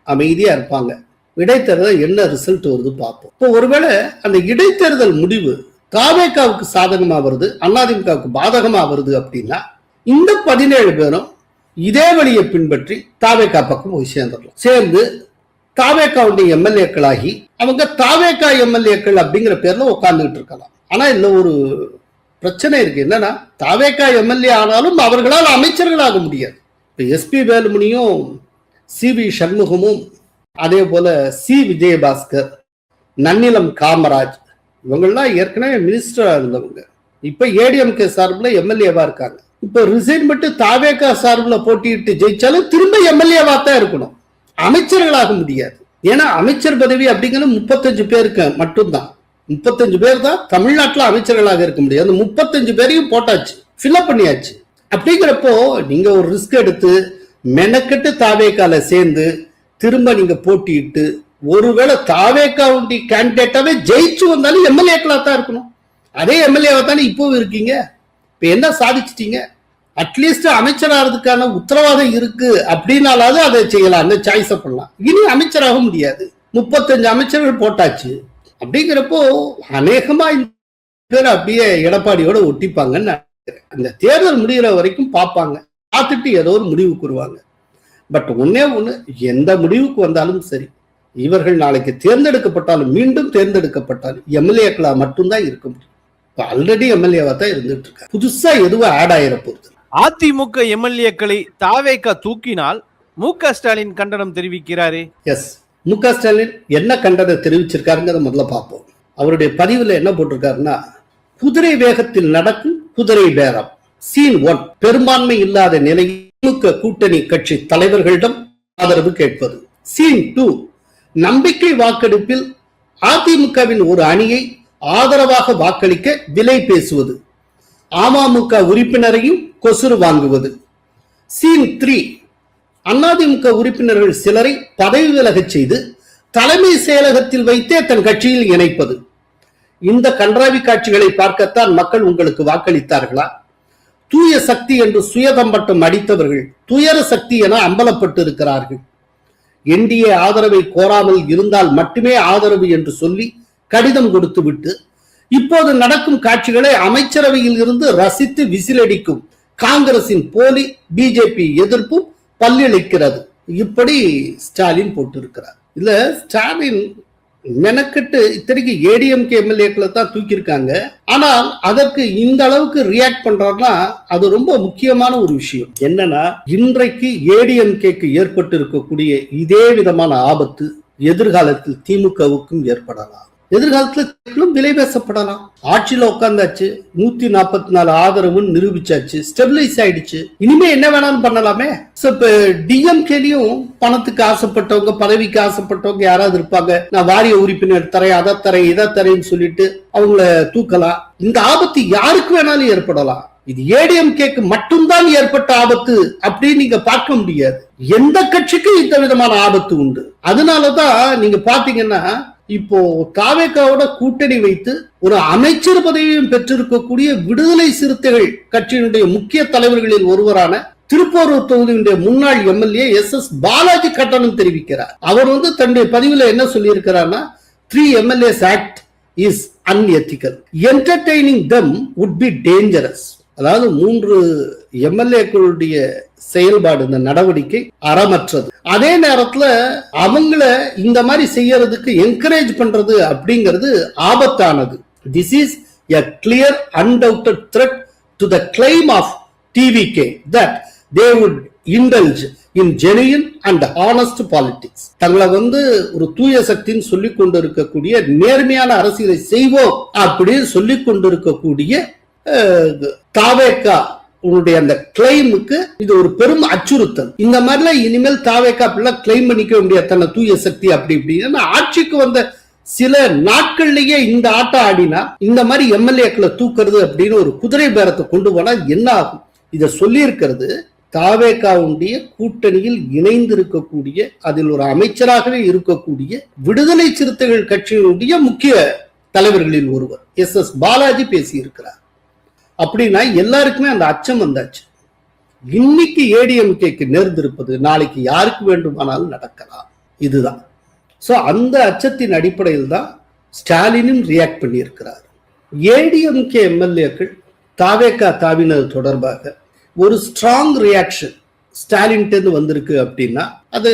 அமைதியா இருப்பாங்க. இடைத்தேர்தல் என்ன ரிசல்ட் வருது பார்ப்போம். இப்போ ஒருவேளை அந்த இடைத்தேர்தல் முடிவு தாவேக்காவுக்கு சாதகமா வருது, அதிமுகவுக்கு பாதகமா வருது அப்படின்னா, இந்த 17 பேரும் இதே வழியை பின்பற்றி தாவேக்கா பக்கம் போய் சேர்ந்துடலாம். சேர்ந்து தாவேக்காவுடைய எம்எல்ஏக்களாகி அவங்க தாவேக்கா எம்எல்ஏக்கள் அப்படிங்கிற பேர்ல உட்கார்ந்துகிட்டு இருக்கலாம். ஆனா இதுல ஒரு பிரச்சனை இருக்கு. என்னன்னா, தாவேக்கா எம்எல்ஏ ஆனாலும் அவர்களால் அமைச்சர்களாக முடியாது. இப்ப எஸ்பி வேலுமணியும் சிவி சண்முகமும் அதே போல சி விஜயபாஸ்கர், நன்னிலம் காமராஜ், இவங்கெல்லாம் ஏற்கனவே மினிஸ்டரா இருந்தவங்க, இப்ப ஏடிஎம்கே சார்பில் எம்எல்ஏவா இருக்காங்க. இப்ப ரிசைன் மட்டும் தாவேக்கா சார்பில் போட்டியிட்டு ஜெயிச்சாலும் திரும்ப எம்எல்ஏவா தான் இருக்கணும், அமைச்சர்களாக முடியாது. ஏன்னா அமைச்சர் பதவி அப்படிங்கிறது 35 பேருக்கு மட்டும்தான். 35 பேர் தான் தமிழ்நாட்டில் அமைச்சர்களாக இருக்க முடியாது. அந்த 35 பேரையும் போட்டாச்சு, ஃபில்அப் பண்ணியாச்சு. அப்படிங்கிறப்போ நீங்க ஒரு ரிஸ்க் எடுத்து மெனக்கெட்டு தாவேக்கால சேர்ந்து திரும்ப நீங்க போட்டியிட்டு ஒருவேளை தாவேக்காவுடைய கேண்டிடேட்டாவே ஜெயிச்சு வந்தாலும் எம்எல்ஏக்களா தான் இருக்கணும். அதே எம்எல்ஏவா தானே இப்பவும் இருக்கீங்க. இப்ப என்ன சாதிச்சிட்டீங்க? அட்லீஸ்ட் அமைச்சராகிறதுக்கான உத்தரவாதம் இருக்கு அப்படின்னாலாவது அதை செய்யலாம், அந்த சாய்ஸை பண்ணலாம். இனி அமைச்சராக முடியாது, 35 அமைச்சர்கள் போட்டாச்சு. அப்படிங்கிறப்போ அநேகமா இந்த பேர் அப்படியே எடப்பாடியோட ஒட்டிப்பாங்கன்னு அந்த தேர்தல் முடிகிற வரைக்கும் பார்ப்பாங்க, பார்த்துட்டு ஏதோ ஒரு முடிவுக்கு வருவாங்க. பட் ஒன்னே ஒண்ணு, எந்த முடிவுக்கு வந்தாலும் சரி, இவர்கள் நாளைக்கு தேர்ந்தெடுக்கப்பட்டாலும் மீண்டும் தேர்ந்தெடுக்கப்பட்டாலும் எம்எல்ஏக்களா மட்டும்தான் இருக்க முடியும். இப்ப ஆல்ரெடி எம்எல்ஏவா தான் இருந்துட்டு இருக்காங்க, புதுசா எதுவும் ஆட் ஆயிர போகுது. அதிமுக எம்எல்ஏக்களை தாவேக்கா தூக்கினால் மு.க. ஸ்டாலின் கண்டனம் தெரிவிக்கிறாரே. எஸ், மு.க. ஸ்டாலின் என்ன கண்டனம் தெரிவிச்சிருக்காருங்கிறத முதல்ல பார்ப்போம். அவருடைய பதிவுல என்ன போட்டிருக்காருன்னா, குதிரை வேகத்தில் நடக்கும் குதிரை பேரம் சீன் 1, பெரும்பான்மை இல்லாத நிலையில் திமுக கூட்டணி கட்சி தலைவர்களிடம் ஆதரவு கேட்பது. சீன் 2, நம்பிக்கை வாக்கெடுப்பில் அதிமுகவின் ஒரு அணியை ஆதரவாக வாக்களிக்க விலை பேசுவது, அமமுக உறுப்பினரையும் கொசுறு வாங்குவது. சீன் 3, அதிமுக உறுப்பினர்கள் சிலரை பதவி விலகச் செய்து தலைமை செயலகத்தில் வைத்தே தன் கட்சியில் இணைப்பது. இந்த கன்றாவி காட்சிகளை பார்க்கத்தான் மக்கள் உங்களுக்கு வாக்களித்தார்களா? தூய சக்தி என்று சுயதம்பட்டம் அடித்தவர்கள் துயர சக்தி என அம்பலப்பட்டு இருக்கிறார்கள். என்டிஏ ஆதரவை கோராமல் இருந்தால் மட்டுமே ஆதரவு என்று சொல்லி கடிதம் கொடுத்து விட்டு இப்போது நடக்கும் காட்சிகளை அமைச்சரவையில் இருந்து ரசித்து விசிலடிக்கும் காங்கிரசின் போலி பிஜேபி எதிர்ப்பும் பல்லிழைக்கிறது. இப்படி ஸ்டாலின் போட்டிருக்கிறார். இல்ல ஸ்டாலின் மெனக்கெட்டு இத்தனைக்கு ஏடிஎம்கே எம்எல்ஏக்களை தான் தூக்கியிருக்காங்க. ஆனால் அதற்கு இந்த அளவுக்கு ரியாக்ட் பண்றாருன்னா அது ரொம்ப முக்கியமான ஒரு விஷயம். என்னன்னா, இன்றைக்கு ஏடிஎம்கேக்கு ஏற்பட்டு இருக்கக்கூடிய இதே விதமான ஆபத்து எதிர்காலத்தில் திமுகவுக்கும் ஏற்படலாம். எதிர்காலத்துல விலை பேசப்படலாம். ஆட்சியில உட்கார்ந்தாச்சு, 144 ஆதரவு நிரூபிச்சாச்சு, ஸ்டெபிலைஸ் ஆயிடுச்சு. இனிமே என்ன வேணாலும் பண்ணலாமே. இப்ப டிஎம்கேலயும் பணத்துக்கு ஆசைப்பட்டவங்க, பதவிக்கு ஆசைப்பட்டவங்க யாராவது இருப்பாங்க. நான் வாரிய உறுப்பினர் தரேன், அதை தரேன், இதை தரேன்னு சொல்லிட்டு அவங்கள தூக்கலாம். இந்த ஆபத்து யாருக்கு வேணாலும் ஏற்படலாம். இது ஏடிஎம்கேக்கு மட்டும்தான் ஏற்பட்ட ஆபத்து அப்படின்னு நீங்க பார்க்க முடியாது. எந்த கட்சிக்கும் இந்த விதமான ஆபத்து உண்டு. அதனாலதான் நீங்க பாத்தீங்கன்னா, இப்போ தாவேகாவோட கூட்டணி வைத்து ஒரு அமைச்சர் பதவியும் பெற்றிருக்கக்கூடிய விடுதலை சிறுத்தைகள் கட்சியினுடைய முக்கிய தலைவர்களில் ஒருவரான திருப்போரூர் தொகுதியுடைய முன்னாள் எம்எல்ஏ எஸ் பாலாஜி கட்டணம் தெரிவிக்கிறார். அவர் தன்னுடைய பதிவுல என்ன சொல்லி இருக்கிறார்னா, 3 MLAs Act is unethical. Entertaining them would be dangerous. அதாவது 3 எம்எல்ஏக்களுடைய செயல்பாடு, இந்த நடவடிக்கை அறமற்றது. அதே நேரத்துல அவங்கள இந்த மாதிரி செய்யறதுக்கு என்கரேஜ் பண்றது அப்படிங்கிறது ஆபத்தானது. This is a clear undoubted threat to the claim of TVK that they would indulge in genuine and honest politics. தங்களை ஒரு தூய சக்தின்னு சொல்லிக் கொண்டு இருக்கக்கூடிய, நேர்மையான அரசியலை செய்வோம் அப்படின்னு சொல்லிக் கொண்டிருக்கக்கூடிய தாவேகா உன்னுடைய அந்த கிளைமுக்கு இது ஒரு பெரும் அச்சுறுத்தல். இந்த மாதிரிலாம் இனிமேல் தாவேகா அப்படிலாம் கிளைம் பண்ணிக்க வேண்டிய தன்னை தூய சக்தி அப்படி இப்படின்னு ஆட்சிக்கு வந்த சில நாட்கள்லயே இந்த ஆட்டம் ஆடினா, இந்த மாதிரி எம்எல்ஏக்களை தூக்குறது அப்படின்னு ஒரு குதிரை பேரத்தை கொண்டு போனா என்ன ஆகும்? இதை சொல்லி இருக்கிறது தாவேகாவுடைய கூட்டணியில் இணைந்து இருக்கக்கூடிய, அதில் ஒரு அமைச்சராகவே இருக்கக்கூடிய விடுதலை சிறுத்தைகள் கட்சியினுடைய முக்கிய தலைவர்களில் ஒருவர் எஸ் பாலாஜி பேசி இருக்கிறார். அப்படின்னா எல்லாருக்குமே அந்த அச்சம் வந்தாச்சு. இன்னைக்கு ஏடிஎம்கேக்கு நேர்ந்திருப்பது நாளைக்கு யாருக்கு வேண்டுமானாலும் நடக்கலாம். இதுதான். சோ அந்த அச்சத்தின் அடிப்படையில் தான் ஸ்டாலினும் ரியாக்ட் பண்ணி இருக்கிறார். ஏடிஎம்கே எம்எல்ஏக்கள் தாவேகா தாவினது தொடர்பாக ஒரு ஸ்ட்ராங் ரியாக்ஷன் ஸ்டாலின் வந்திருக்கு அப்படின்னா அது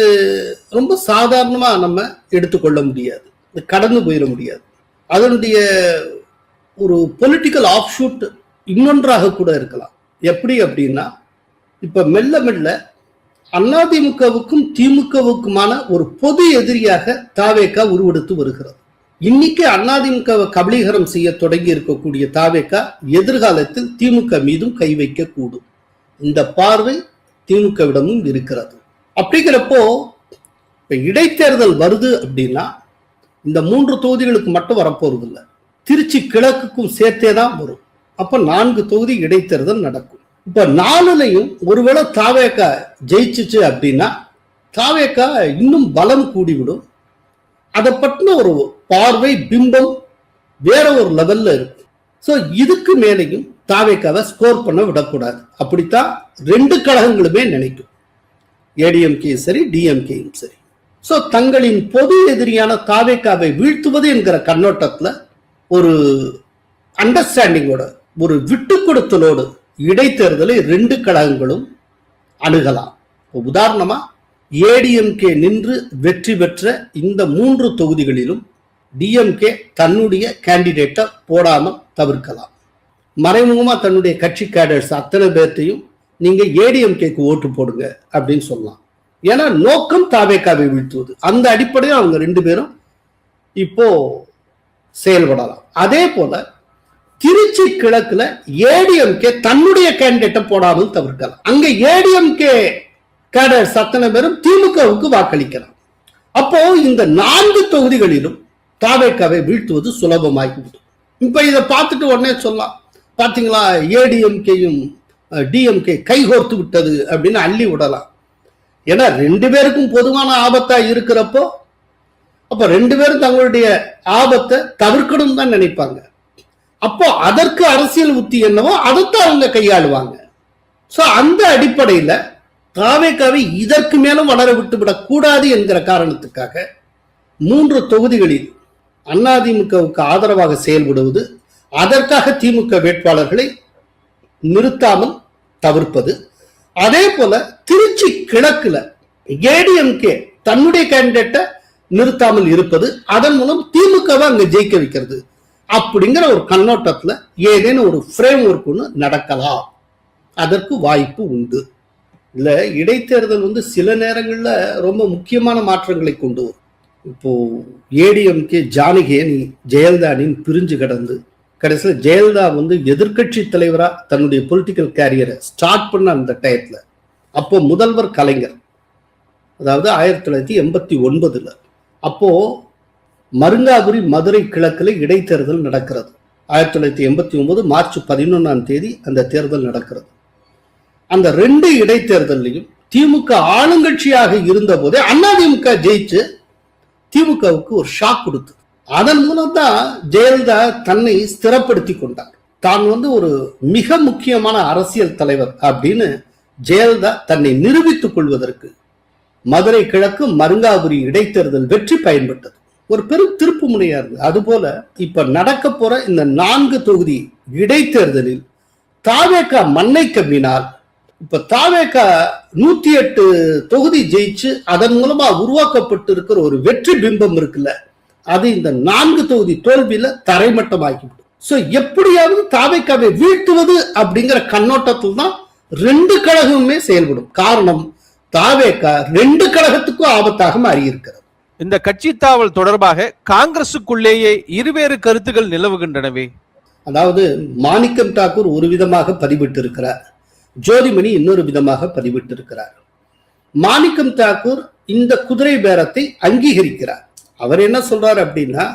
ரொம்ப சாதாரணமா நம்ம எடுத்துக்கொள்ள முடியாது, கடந்து போயிட முடியாது. அதனுடைய ஒரு பொலிட்டிக்கல் ஆஃப்ஷூட் இன்னொன்றாக கூட இருக்கலாம். எப்படி அப்படின்னா, இப்ப மெல்ல மெல்ல அதிமுகவுக்கும் திமுகவுக்குமான ஒரு பொது எதிரியாக தாவேகா உருவெடுத்து வருகிறது. இன்னைக்கு அதிமுகவை கபலீகரம் செய்ய தொடங்கி இருக்கக்கூடிய தாவேகா எதிர்காலத்தில் திமுக மீதும் கை வைக்க கூடும். இந்த பார்வை திமுகவிடமும் இருக்கிறது. அப்படிங்கிறப்போ இப்ப இடைத்தேர்தல் வருது அப்படின்னா இந்த 3 தொகுதிகளுக்கு மட்டும் வரப்போறது இல்லை, திருச்சி கிழக்குக்கும் சேர்த்தே தான் வரும். அப்ப 4 தொகுதி இடைத்தேர்தல் நடக்கும். இப்ப 4லையும் ஒருவேளை தாவேகா ஜெயிச்சுச்சு அப்படின்னா தாவேகா இன்னும் பலம் கூடிவிடும். அதை பற்றின ஒரு பார்வை, பிம்பம் வேற ஒரு லெவல்ல இருக்கும். சோ இதுக்கு மேலையும் தாவேகாவை ஸ்கோர் பண்ண விடக்கூடாது. அப்படித்தான் 2 கழகங்களுமே நினைக்கும், ஏடிஎம்கே சரி டிஎம்கேயும் சரி. சோ தங்களின் பொது எதிரியான தாவேகாவை வீழ்த்துவது என்கிற கண்ணோட்டத்துல ஒரு அண்டர்ஸ்டாண்டிங்கோட, ஒரு விட்டு கொடுத்தலோடு இடைத்தேர்தலை 2 கழகங்களும் அணுகலாம். உதாரணமா ஏடிஎம்கே நின்று வெற்றி பெற்ற இந்த 3 தொகுதிகளிலும் டிஎம்கே தன்னுடைய கேண்டிடேட்டை போடாமல் தவிர்க்கலாம். மறைமுகமா தன்னுடைய கட்சி கேடர்ஸ் அத்தனை பேர்த்தையும் நீங்க ஏடிஎம்கேக்கு ஓட்டு போடுங்க அப்படின்னு சொல்லலாம். ஏன்னா நோக்கம் தாவேகாவை வீழ்த்துவது. அந்த அடிப்படையில் அவங்க 2 பேரும் இப்போ செயல்படலாம். அதே போல திருச்சி கிழக்குல ஏடிஎம்கே தன்னுடைய கேண்டிடேட்டை போடாமல் தவிர்க்கலாம். அங்க ஏடிஎம்கே கேடர்ஸ் அத்தனை பேரும் திமுகவுக்கு வாக்களிக்கலாம். அப்போ இந்த 4 தொகுதிகளிலும் தாவேகாவை வீழ்த்துவது சுலபமாகிவிடும். இப்ப இதை பார்த்துட்டு உடனே சொல்லலாம், பாத்தீங்களா ஏடிஎம்கேயும் டிஎம்கே கைகோர்த்து விட்டது அப்படின்னு அள்ளி விடலாம். ஏன்னா 2 பேருக்கும் பொதுவான ஆபத்தா இருக்கிறப்போ அப்ப 2 பேரும் தங்களுடைய ஆபத்தை தவிர்க்கணும் தான் நினைப்பாங்க. அப்போ அதற்கு அரசியல் உத்தி என்னவோ அதைத்தான் அவங்க கையாளுவாங்க. சோ அந்த அடிப்படையில தாவேகாவை இதற்கு மேலும் வளர விட்டுவிடக் கூடாது என்கிற காரணத்துக்காக 3 தொகுதிகளில் அதிமுகவுக்கு ஆதரவாக செயல்படுவது, அதற்காக திமுக வேட்பாளர்களை நிறுத்தாமல் தவிர்ப்பது. அதே போல திருச்சி கிழக்குல ஏடிஎம்கே தன்னுடைய கேண்டிடேட்டை நிறுத்தாமல் இருப்பது, அதன் மூலம் திமுகவை அங்க ஜெயிக்க வைக்கிறது அப்படிங்கிற ஒரு கண்ணோட்டத்துல ஏதேனும் ஒரு ஃப்ரேம் ஒர்க் ஒன்று நடக்கலாம். அதற்கு வாய்ப்பு உண்டு. இல்ல இடைத்தேர்தல் சில நேரங்கள்ல ரொம்ப முக்கியமான மாற்றங்களை கொண்டு வரும். இப்போ ஏடிஎம்கே ஜானகி ஜெயலலிதாவின் பிரிஞ்சு கிடந்து கடைசியில் ஜெயலலிதா எதிர்கட்சி தலைவரா தன்னுடைய பொலிட்டிக்கல் கேரியரை ஸ்டார்ட் பண்ண அந்த டயத்துல அப்போ முதல்வர் கலைஞர், அதாவது 1989 அப்போ மருங்காபுரி மதுரை கிழக்குல இடைத்தேர்தல் நடக்கிறது. 1989 மார்ச் 11 அந்த தேர்தல் நடக்கிறது. அந்த 2 இடைத்தேர்தலையும் திமுக ஆளுங்கட்சியாக இருந்த போதே அதிமுக ஜெயிச்சு திமுகவுக்கு ஒரு ஷாக் கொடுத்து, அதன் மூலம் தான் ஜெயலலிதா தன்னை ஸ்திரப்படுத்தி கொண்டார். தான் ஒரு மிக முக்கியமான அரசியல் தலைவர் அப்படின்னு ஜெயலலிதா தன்னை நிரூபித்துக் கொள்வதற்கு மதுரை கிழக்கு மருங்காபுரி இடைத்தேர்தல் வெற்றி பயன்பட்டது. ஒரு பெரும் திருப்பு முனையா இருந்தது. அதுபோல இப்ப நடக்க போற இந்த 4 தொகுதி இடைத்தேர்தலில் தாவேகா மண்ணை கவ்வினால் இப்ப தாவேகா 108 தொகுதி ஜெயிச்சு அதன் மூலமா உருவாக்கப்பட்டு இருக்கிற ஒரு வெற்றி பிம்பம் இருக்குல்ல, அது இந்த 4 தொகுதி தோல்வியில தரைமட்டமாக்கிவிடும். சோ எப்படியாவது தாவேகாவை வீழ்த்துவது அப்படிங்கிற கண்ணோட்டத்தில் தான் 2 கழகமுமே செயல்படும். காரணம், தாவேகா 2 கழகத்துக்கும் ஆபத்தாக மாறியிருக்கிறது. இந்த கட்சி தாவல் தொடர்பாக காங்கிரசுக்குள்ளேயே இருவேறு கருத்துக்கள் நிலவுகின்றனவே. அதாவது மாணிக்கம் தாக்கூர் ஒரு விதமாக பதிவிட்டு இருக்கிறார், ஜோதிமணி இன்னொரு விதமாக பதிவிட்டு இருக்கிறார். மாணிக்கம் தாக்கூர் இந்த குதிரை பேரத்தை அங்கீகரிக்கிறார். அவர் என்ன சொல்றார் அப்படின்னா,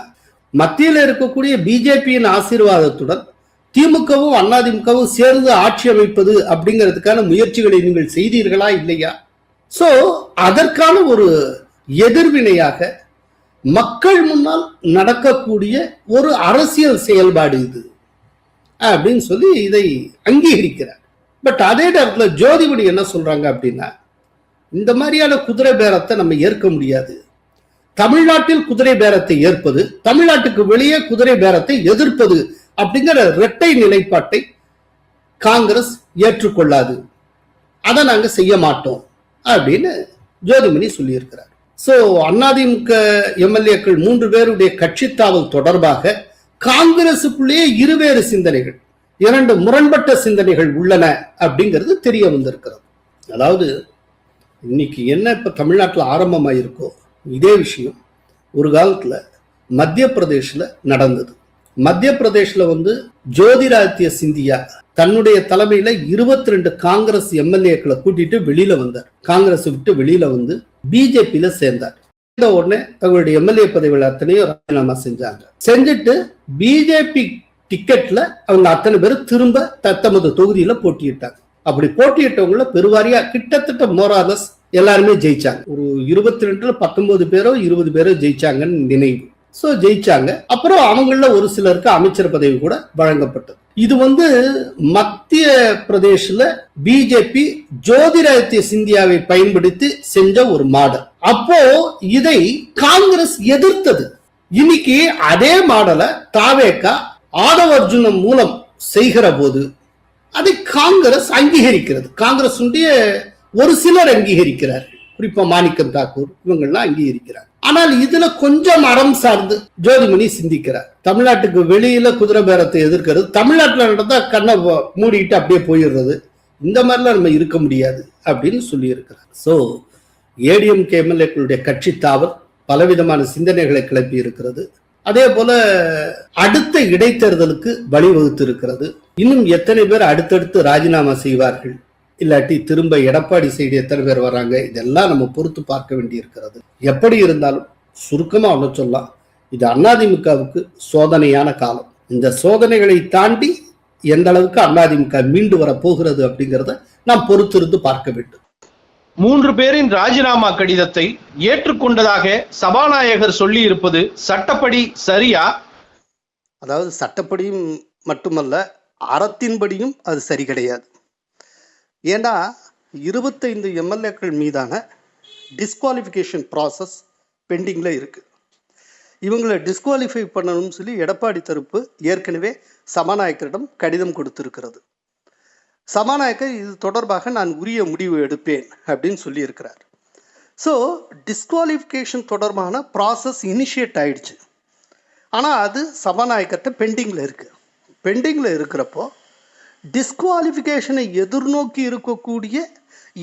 மத்தியில் இருக்கக்கூடிய பிஜேபியின் ஆசீர்வாதத்துடன் திமுகவும் அதிமுகவும் சேர்ந்து ஆட்சி அமைப்பது அப்படிங்கிறதுக்கான முயற்சிகளை நீங்கள் செய்தீர்களா இல்லையா? சோ அதற்கான ஒரு எதிர்வினையாக மக்கள் முன்னால் நடக்கக்கூடிய ஒரு அரசியல் செயல்பாடு இது அப்படின்னு சொல்லி இதை அங்கீகரிக்கிறார். பட் அதே நேரத்துல ஜோதிமணி என்ன சொல்றாங்க அப்படின்னா, இந்த மாதிரியான குதிரை பேரத்தை நம்ம ஏற்க முடியாது. தமிழ்நாட்டில் குதிரை பேரத்தை ஏற்பது, தமிழ்நாட்டுக்கு வெளியே குதிரை பேரத்தை எதிர்ப்பது அப்படிங்கிற இரட்டை நிலைப்பாட்டை காங்கிரஸ் ஏற்றுக்கொள்ளாது, அதை நாங்க செய்ய மாட்டோம் அப்படின்னு ஜோதிமணி சொல்லியிருக்கிறார். சோ அதிமுக எம்எல்ஏக்கள் 3 பேருடைய கட்சி தாவல் தொடர்பாக காங்கிரசுக்குள்ளேயே இருவேறு சிந்தனைகள், 2 முரண்பட்ட சிந்தனைகள் உள்ளன அப்படிங்கிறது தெரிய வந்திருக்கிறது. அதாவது இன்னைக்கு என்ன இப்ப தமிழ்நாட்டில் ஆரம்பமாயிருக்கோ இதே விஷயம் ஒரு காலத்துல மத்திய பிரதேஷ்ல நடந்தது. மத்திய பிரதேஷ்ல ஜோதிராதித்ய சிந்தியா தன்னுடைய தலைமையில 22 காங்கிரஸ் எம்எல்ஏக்களை கூட்டிட்டு வெளியில வந்தார். காங்கிரஸ் விட்டு வெளியில பிஜேபியில சேர்ந்தார். உடனே தங்களுடைய எம்எல்ஏ பதவிகள் அத்தனையும் ராஜினாமா செஞ்சுட்டு பிஜேபி டிக்கெட்ல அவங்க அத்தனை பேரும் திரும்ப தமது தொகுதியில போட்டியிட்டாங்க. அப்படி போட்டியிட்டவங்கள பெருவாரியா கிட்டத்தட்ட மோராலஸ் எல்லாருமே ஜெயிச்சாங்க. ஒரு 22ல 19 பேரோ 20 பேரோ ஜெயிச்சாங்கன்னு நினைவு. சோ ஜெயிச்சாங்க. அப்புறம் அவங்கள ஒரு சிலருக்கு அமைச்சர் பதவி கூட வழங்கப்பட்டது. இது மத்திய பிரதேஷ்ல பிஜேபி ஜோதிராதித்ய சிந்தியாவை பயன்படுத்தி செஞ்ச ஒரு மாடல். அப்போ இதை காங்கிரஸ் எதிர்த்தது. இன்னைக்கு அதே மாடலை தாவேகா ஆதவ அர்ஜுனம் மூலம் செய்கிற போது அதை காங்கிரஸ் அங்கீகரிக்கிறது. காங்கிரஸ் ஒரு சிலர் அங்கீகரிக்கிறார்கள், குறிப்பா மாணிக்கம் தாக்கூர் இவங்கெல்லாம் அங்கீகரிக்கிறார். ஆனால் இதுல கொஞ்சம் அறம் சார்ந்து ஜோதிமணி சிந்திக்கிறார். தமிழ்நாட்டுக்கு வெளியில குதிரை பேரத்தை எதிர்க்கிறது, தமிழ்நாட்டில் நடந்தா கண்ணை மூடிட்டு அப்படியே போயிடுறது, இந்த மாதிரிலாம் நம்ம இருக்க முடியாது அப்படின்னு சொல்லி இருக்கிறார். சோ ஏடிஎம்கே எம்எல்ஏக்களுடைய கட்சி தாவல் பலவிதமான சிந்தனைகளை கிளப்பி இருக்கிறது. அதே போல அடுத்த இடைத்தேர்தலுக்கு வழிவகுத்து இருக்கிறது. இன்னும் எத்தனை பேர் அடுத்தடுத்து ராஜினாமா செய்வார்கள், இல்லாட்டி திரும்ப எடப்பாடி சைடு எத்தனை பேர் வர்றாங்க, இதெல்லாம் நம்ம பொறுத்து பார்க்க வேண்டி இருக்கிறது. எப்படி இருந்தாலும் சுருக்கமா ஒண்ணு சொல்லலாம், இது அதிமுகவுக்கு சோதனையான காலம். இந்த சோதனைகளை தாண்டி எந்த அளவுக்கு அதிமுக மீண்டு வர போகிறது அப்படிங்கிறத நாம் பொறுத்திருந்து பார்க்க வேண்டும். 3 பேரின் ராஜினாமா கடிதத்தை ஏற்றுக்கொண்டதாக சபாநாயகர் சொல்லி இருப்பது சட்டப்படி சரியா? அதாவது சட்டப்படியும் மட்டுமல்ல, அறத்தின்படியும் அது சரி கிடையாது. ஏன்னா 25 எம்எல்ஏக்கள் மீதான டிஸ்குவாலிஃபிகேஷன் ப்ராசஸ் பெண்டிங்ல இருக்கு. இவங்களை டிஸ்குவாலிஃபை பண்ணணும்னு சொல்லி எடப்பாடி தரப்பு ஏற்கனவே சபாநாயகரிடம் கடிதம் கொடுத்திருக்கிறது. சபாநாயகர் இது தொடர்பாக நான் உரிய முடிவு எடுப்பேன் அப்படின்னு சொல்லி இருக்கிறார். ஸோ டிஸ்குவாலிஃபிகேஷன் தொடர்பான ப்ராசஸ் இனிஷியேட் ஆயிடுச்சு. ஆனால் அது சபாநாயகர்கிட்ட பெண்டிங்கில் இருக்குது. பெண்டிங்கில் இருக்கிறப்போ டிஸ்குவாலிஃபிகேஷனை எதிர்நோக்கி இருக்கக்கூடிய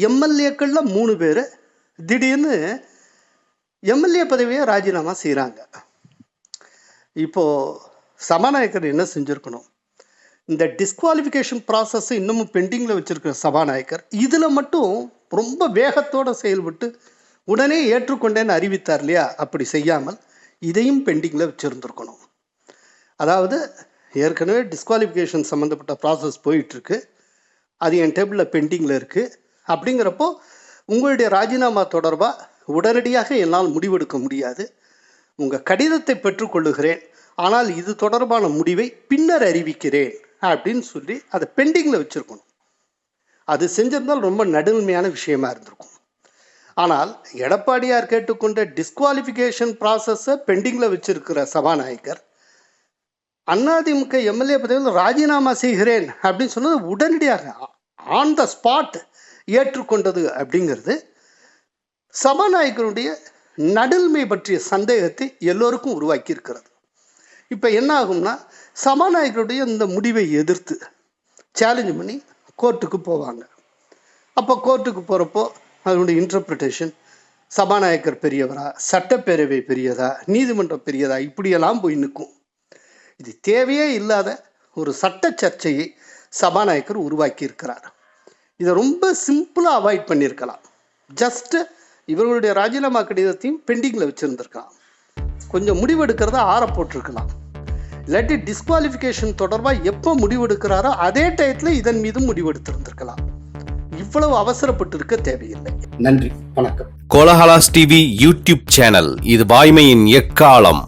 எம்எல்ஏக்களில் 3 பேர் திடீர்னு எம்எல்ஏ பதவியை ராஜினாமா செய்கிறாங்க. இப்போது சபாநாயகர் என்ன செஞ்சுருக்கணும்? இந்த டிஸ்குவாலிஃபிகேஷன் ப்ராசஸ் இன்னமும் பெண்டிங்கில் வச்சுருக்கிற சபாநாயகர் இதில் மட்டும் ரொம்ப வேகத்தோடு செயல்பட்டு உடனே ஏற்றுக்கொண்டேன்னு அறிவித்தார் இல்லையா? அப்படி செய்யாமல் இதையும் பெண்டிங்கில் வச்சுருந்துருக்கணும். அதாவது ஏற்கனவே டிஸ்குவாலிஃபிகேஷன் சம்மந்தப்பட்ட ப்ராசஸ் போயிட்டுருக்கு, அது என் டேபிளில் பெண்டிங்கில் இருக்குது. அப்படிங்கிறப்போ உங்களுடைய ராஜினாமா தொடர்பாக உடனடியாக என்னால் முடிவெடுக்க முடியாது. உங்கள் கடிதத்தை பெற்றுக்கொள்ளுகிறேன், ஆனால் இது தொடர்பான முடிவை பின்னர் அறிவிக்கிறேன் அப்படின்னு சொல்லி அதை பெண்டிங்கில் வச்சுருக்கணும். அது செஞ்சிருந்தால் ரொம்ப நடுநிலைமையான விஷயமா இருந்திருக்கும். ஆனால் எடப்பாடியார் கேட்டுக்கொண்ட டிஸ்குவாலிஃபிகேஷன் ப்ராசஸை பெண்டிங்கில் வச்சிருக்கிற சபாநாயகர் அதிமுக எம்எல்ஏ பதவியில் ராஜினாமா செய்கிறேன் அப்படின்னு சொன்னது உடனடியாக ஆன் த ஸ்பாட் ஏற்றுக்கொண்டது அப்படிங்கிறது சபாநாயகருடைய நடுநிலைமை பற்றிய சந்தேகத்தை எல்லோருக்கும் உருவாக்கி இருக்கிறது. இப்போ என்ன ஆகும்னா, சபாநாயகருடைய இந்த முடிவை எதிர்த்து சேலஞ்ச் பண்ணி கோர்ட்டுக்கு போவாங்க. அப்போ கோர்ட்டுக்கு போகிறப்போ அதனுடைய இன்டர்பிரிட்டேஷன் சபாநாயகர் பெரியவரா, சட்டப்பேரவை பெரியதா, நீதிமன்றம் பெரியதா, இப்படியெல்லாம் போய் நிற்கும். இது தேவையே இல்லாத ஒரு சட்ட சர்ச்சையை சபாநாயகர் உருவாக்கி இருக்கிறார். இதை ரொம்ப சிம்பிளாக அவாய்ட் பண்ணியிருக்கலாம். ஜஸ்ட் இவர்களுடைய ராஜினாமா கடிதத்தையும் பெண்டிங்கில் வச்சுருந்துருக்கலாம். கொஞ்சம் முடிவெடுக்கிறத ஆற போட்டிருக்கலாம். இல்லாட்டி டிஸ்குவாலிஃபிகேஷன் தொடர்பாக எப்போ முடிவெடுக்கிறாரோ அதே டயத்தில் இதன் மீதும் முடிவெடுத்திருந்திருக்கலாம். இவ்வளவு அவசரப்பட்டு இருக்க தேவையில்லை. நன்றி, வணக்கம். கோலஹலாஸ் டிவி யூடியூப் சேனல், இது வாய்மையின் எக்காலம்.